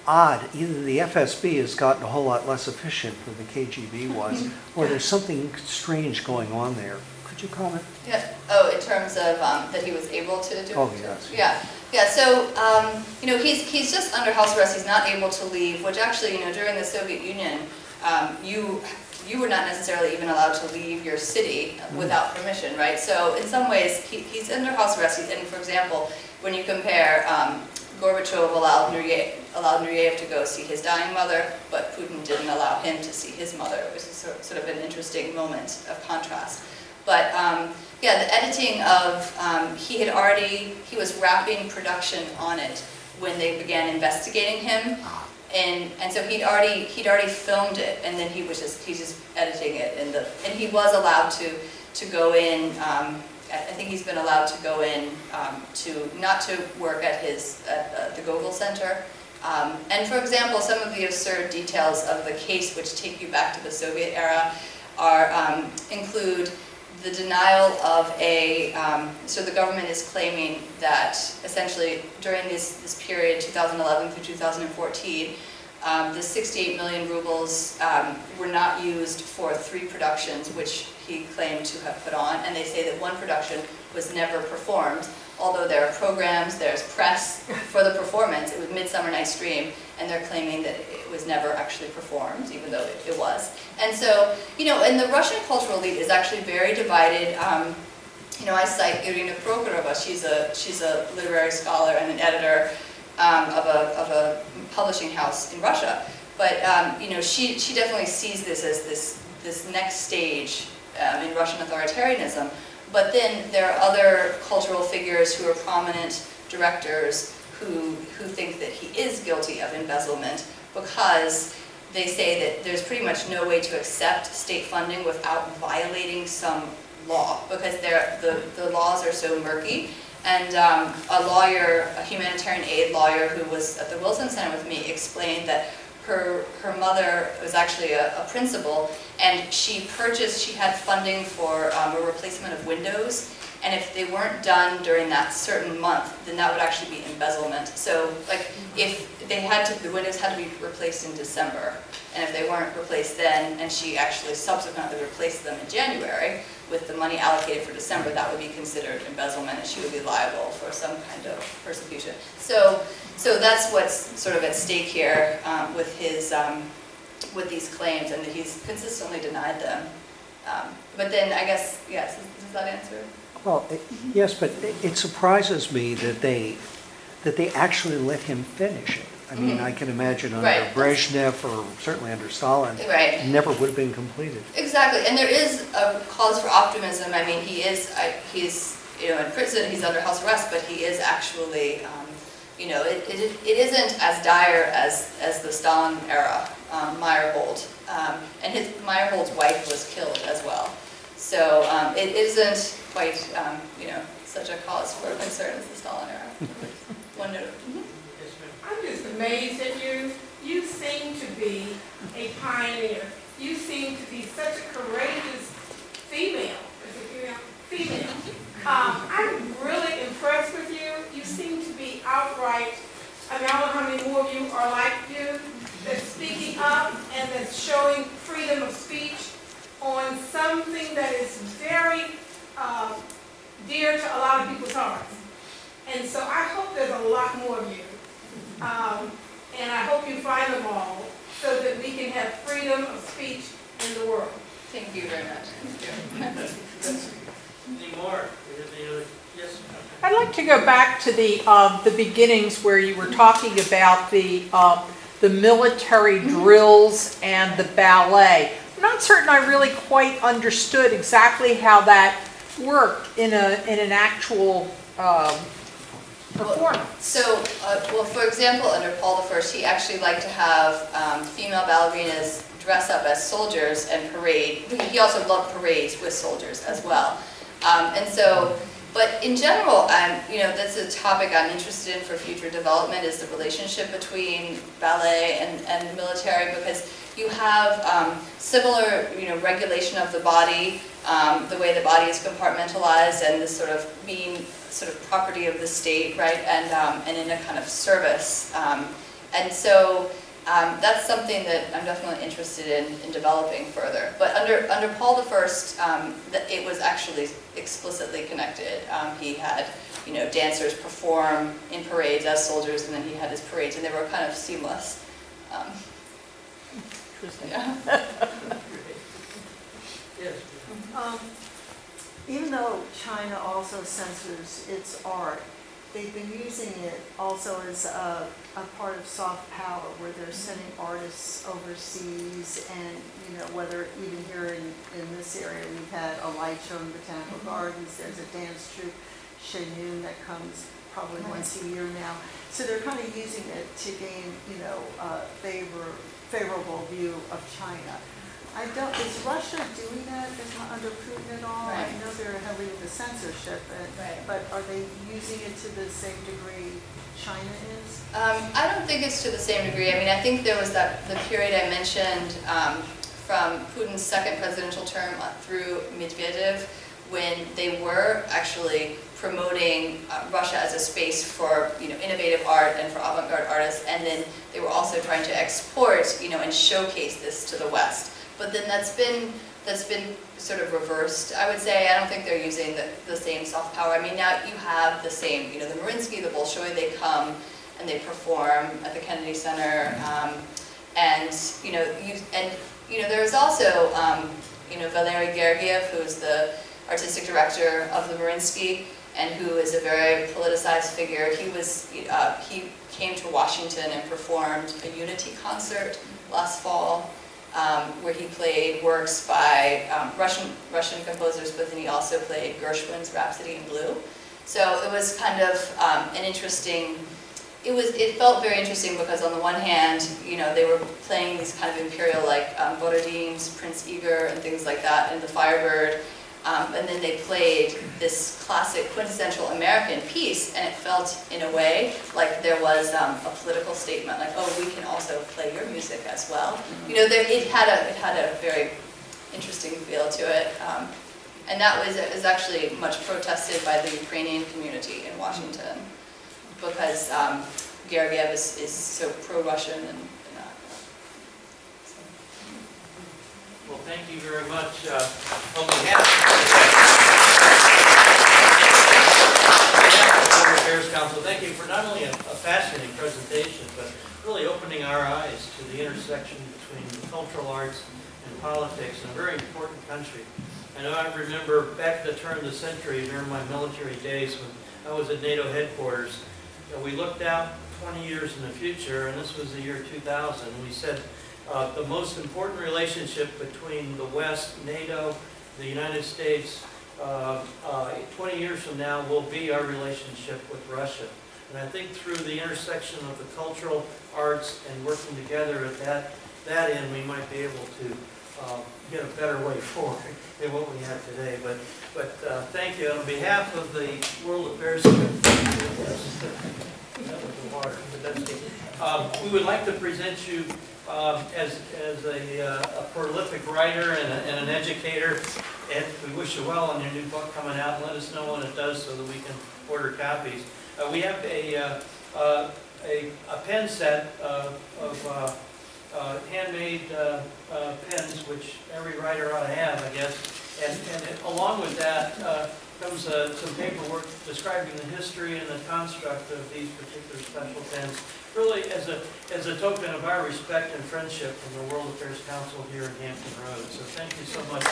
odd. Either the FSB has gotten a whole lot less efficient than the KGB was, or there's something strange going on there. Could you comment? Yeah. Oh, in terms of that he was able to do. Oh, yes. Yeah. So he's just under house arrest. He's not able to leave. Which actually, during the Soviet Union, you were not necessarily even allowed to leave your city without permission, right? So in some ways, he's under house arrest. And for example, when you compare. Gorbachev allowed Nureyev to go see his dying mother, but Putin didn't allow him to see his mother. It was sort of an interesting moment of contrast. But yeah, the editing of, he was wrapping production on it when they began investigating him. And so he'd already filmed it, and then he's just editing it, and he was allowed to go in. I think he's been allowed to go in not to work at the Gogol Center. And for example, some of the absurd details of the case which take you back to the Soviet era include the denial of so the government is claiming that essentially during this period, 2011 through 2014, the 68 million rubles were not used for 3 productions which he claimed to have put on, and they say that one production was never performed, although there are programs, there's press for the performance. It was Midsummer Night's Dream, and they're claiming that it was never actually performed, even though it was. And so, and the Russian cultural elite is actually very divided. I cite Irina Prokhorova. She's a literary scholar and an editor of a publishing house in Russia. But she definitely sees this as this next stage in Russian authoritarianism. But then there are other cultural figures who are prominent directors who think that he is guilty of embezzlement because they say that there's pretty much no way to accept state funding without violating some law, because the laws are so murky. And a humanitarian aid lawyer who was at the Wilson Center with me explained that her mother was actually a principal, and she had funding for a replacement of windows, and if they weren't done during that certain month, then that would actually be embezzlement. So like if the windows had to be replaced in December, and if they weren't replaced then, and she actually subsequently replaced them in January with the money allocated for December, that would be considered embezzlement, and she would be liable for some kind of persecution. So that's what's sort of at stake here with with these claims, and that he's consistently denied them. But then I guess, yes, does that answer? Well, yes, but it surprises me that they actually let him finish it. I mean, I can imagine under Brezhnev or certainly under Stalin, it never would have been completed. Exactly, and there is a cause for optimism. I mean, he's in prison, he's under house arrest, but he is actually, it isn't as dire as the Stalin era, Meyerhold, and Meyerhold's wife was killed as well. So it isn't quite, such a cause for concern as the Stalin era. One note. I'm just amazed at you. You seem to be a pioneer. You seem to be such a courageous female. I'm really impressed with you. You seem to be outright. I mean, I don't know how many more of you are like you, that's speaking up and that's showing freedom of speech on something that is very dear to a lot of people's hearts. And so I hope there's a lot more of you. And I hope you find them all so that we can have freedom of speech in the world. Thank you very much. Any more? Yes. I'd like to go back to the beginnings where you were talking about the military drills and the ballet. I'm not certain I really quite understood exactly how that worked in an actual performance. So, for example, under Paul I, he actually liked to have female ballerinas dress up as soldiers and parade. He also loved parades with soldiers as well. But in general, that's a topic I'm interested in for future development, is the relationship between ballet and the military, because you have similar, regulation of the body, the way the body is compartmentalized, and this sort of being sort of property of the state, right? And in a kind of service. That's something that I'm definitely interested in developing further. But under Paul I, it was actually explicitly connected. He had, dancers perform in parades as soldiers, and then he had his parades, and they were kind of seamless. Interesting. Yeah. Yes. Even though China also censors its art, they've been using it also as a part of soft power, where they're sending artists overseas, and whether even here in this area we've had a light show in Botanical Gardens. There's a dance troupe, Shenyun, that comes probably once a year now. So they're kind of using it to gain a favorable view of China. Is Russia doing that? It's not under Putin at all? Right. I know they're heavily with the censorship, but are they using it to the same degree China is? I don't think it's to the same degree. I mean, I think there was the period I mentioned from Putin's second presidential term through Medvedev, when they were actually promoting Russia as a space for innovative art and for avant-garde artists, and then they were also trying to export and showcase this to the West. But then that's been that's been sort of reversed, I would say. I don't think they're using the same soft power. I mean, now you have the same, you know, the Mariinsky, the Bolshoi, they come and they perform at the Kennedy Center, and there's also Valery Gergiev, who is the artistic director of the Mariinsky, and who is a very politicized figure. He came to Washington and performed a unity concert last fall, where he played works by Russian composers, but then he also played Gershwin's Rhapsody in Blue. So it was kind of an interesting. It felt very interesting because on the one hand, you know, they were playing these kind of imperial, like Borodin's Prince Igor and things like that, and the Firebird, and then they played this classic quintessential American piece, and it felt in a way like there was a political statement, like, oh, we can also play your music as well. You know, it had a very interesting feel to it, and that was actually much protested by the Ukrainian community in Washington, because Gergiev is so pro-Russian and Well, thank you very much. On behalf of the World Affairs Council, thank you for not only a fascinating presentation, but really opening our eyes to the intersection between the cultural arts and politics in a very important country. I know I remember back at the turn of the century during my military days when I was at NATO headquarters, we looked out 20 years in the future, and this was the year 2000. We said the most important relationship between the West, NATO, the United States, 20 years from now will be our relationship with Russia. And I think through the intersection of the cultural arts and working together at that end, we might be able to get a better way forward than what we have today. But thank you. On behalf of the World Affairs we would like to present you as a prolific writer and an educator, and we wish you well on your new book coming out. Let us know when it does so that we can order copies. We have a pen set of handmade pens, which every writer ought to have, I guess. And along with that comes some paperwork describing the history and the construct of these particular special pens, really as a token of our respect and friendship from the World Affairs Council here in Hampton Roads. So thank you so much.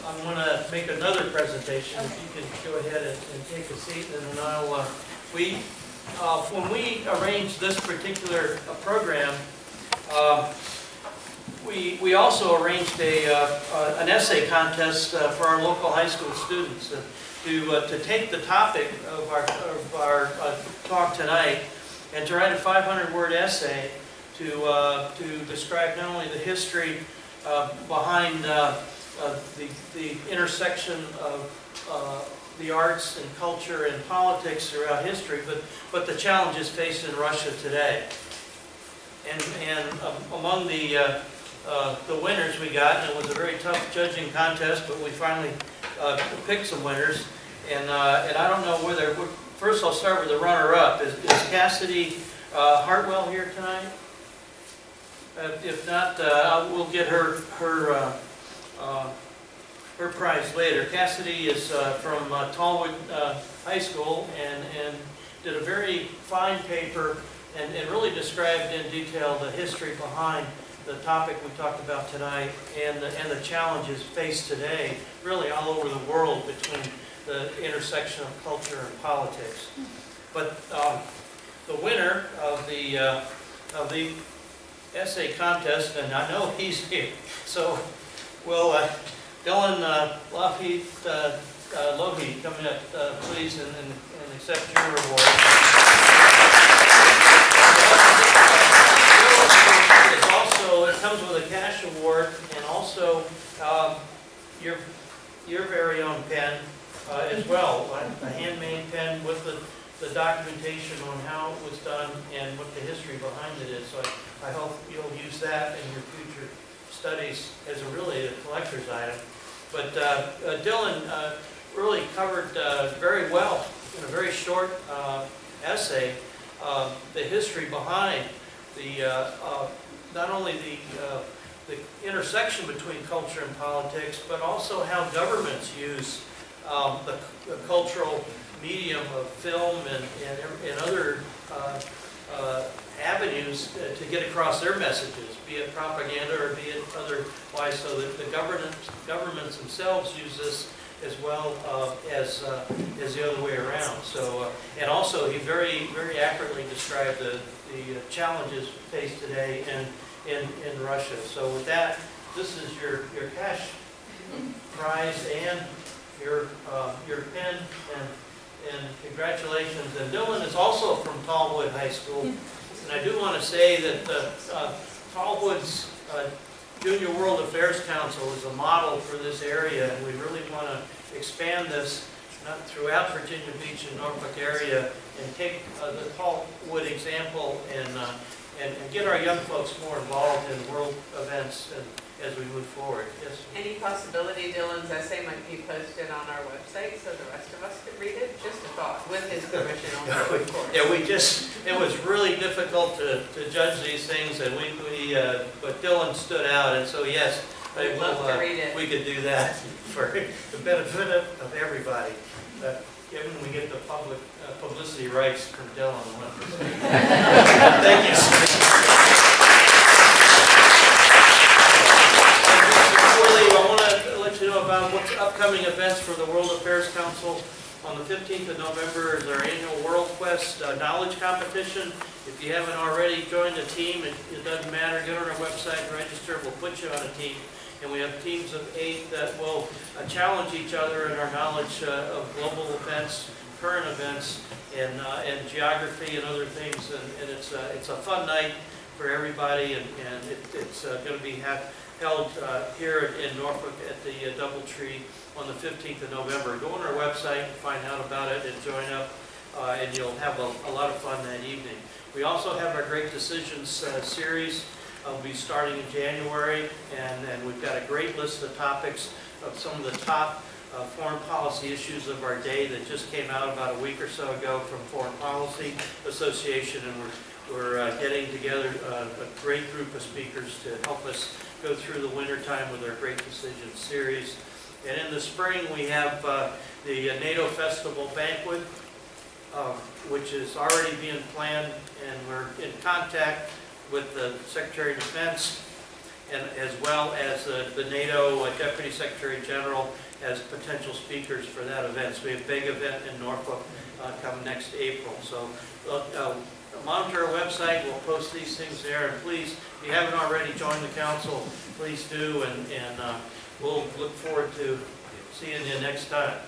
I'm going to make another presentation. If you could go ahead and take a seat, and then I'll. When we arranged this particular program, we also arranged an essay contest for our local high school students to take the topic of our talk tonight and to write a 500-word essay to describe not only the history behind the intersection of the arts and culture and politics throughout history, but the challenges faced in Russia today. And among the winners we got, and it was a very tough judging contest, but we finally picked some winners. And I don't know whether, first I'll start with the runner-up. Is Cassidy Hartwell here tonight? If not, we'll get her prize later. Cassidy is from Tallwood High School and did a very fine paper and really described in detail the history behind the topic we talked about tonight and the challenges faced today, really all over the world between the intersection of culture and politics. But the winner of the essay contest, and I know he's here, so we'll Dylan Lougheed, come up, please, and accept your reward. It comes with a cash award and also your very own pen as well, a handmade pen with the documentation on how it was done and what the history behind it is. So I hope you'll use that in your future studies as a collector's item. But Dylan really covered very well in a very short essay the history behind not only the intersection between culture and politics, but also how governments use the cultural medium of film and other avenues to get across their messages, be it propaganda or be it otherwise, so that the governments themselves use this as well as the other way around. So, and also he very accurately described the challenges faced today in Russia. So with that, this is your cash prize and your pen, and congratulations. And Dylan is also from Tallwood High School, and I do want to say that Tallwood's Junior World Affairs Council is a model for this area, and we really want to expand this throughout Virginia Beach and Norfolk area, and take the Tallwood example and get our young folks more involved in world events as we move forward. Yes. Any possibility Dylan's essay might be posted on our website so the rest of us could read it? Just a thought, with his permission also, of course. Yeah, it was really difficult to judge these things, and but Dylan stood out, and so yes, I'd love to read it. We could do that for the benefit of everybody. Given we get the publicity rights from Dylan. Thank you. I want to let you know about what's upcoming events for the World Affairs Council. On the 15th of November is our annual World Quest Knowledge Competition. If you haven't already joined a team, it doesn't matter. Get on our website and register. We'll put you on a team. And we have teams of 8 that will challenge each other in our knowledge of global events, current events, and geography and other things. And it's a fun night for everybody, and it's going to be held here in Norfolk at the DoubleTree on the 15th of November. Go on our website and find out about it and join up, and you'll have a lot of fun that evening. We also have our Great Decisions series. Will be starting in January, and we've got a great list of topics of some of the top foreign policy issues of our day that just came out about a week or so ago from Foreign Policy Association, and we're getting together a great group of speakers to help us go through the winter time with our Great Decisions series. And in the spring we have the NATO Festival Banquet, which is already being planned, and we're in contact with the Secretary of Defense, and as well as the NATO Deputy Secretary General as potential speakers for that event. So we have a big event in Norfolk come next April. So monitor our website. We'll post these things there. And please, if you haven't already joined the council, please do. And we'll look forward to seeing you next time.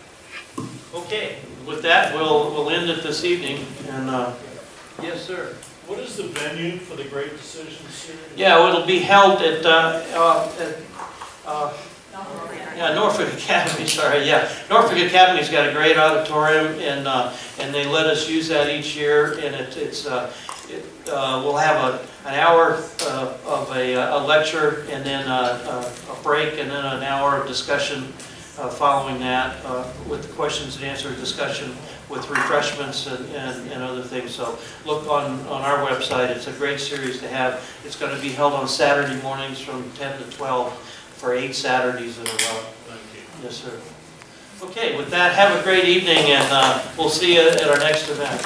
Okay, with that, we'll end it this evening. And yes, sir. What is the venue for the Great Decisions series? Yeah, it'll be held at Norfolk Academy. Sorry, yeah, Norfolk Academy's got a great auditorium, and they let us use that each year. And we'll have an hour of a lecture, and then a break, and then an hour of discussion following that with the questions and answer discussion, with refreshments and other things. So look on our website. It's a great series to have. It's going to be held on Saturday mornings from 10 to 12 for 8 Saturdays in a row. Thank you. Yes, sir. Okay, with that, have a great evening, and we'll see you at our next event.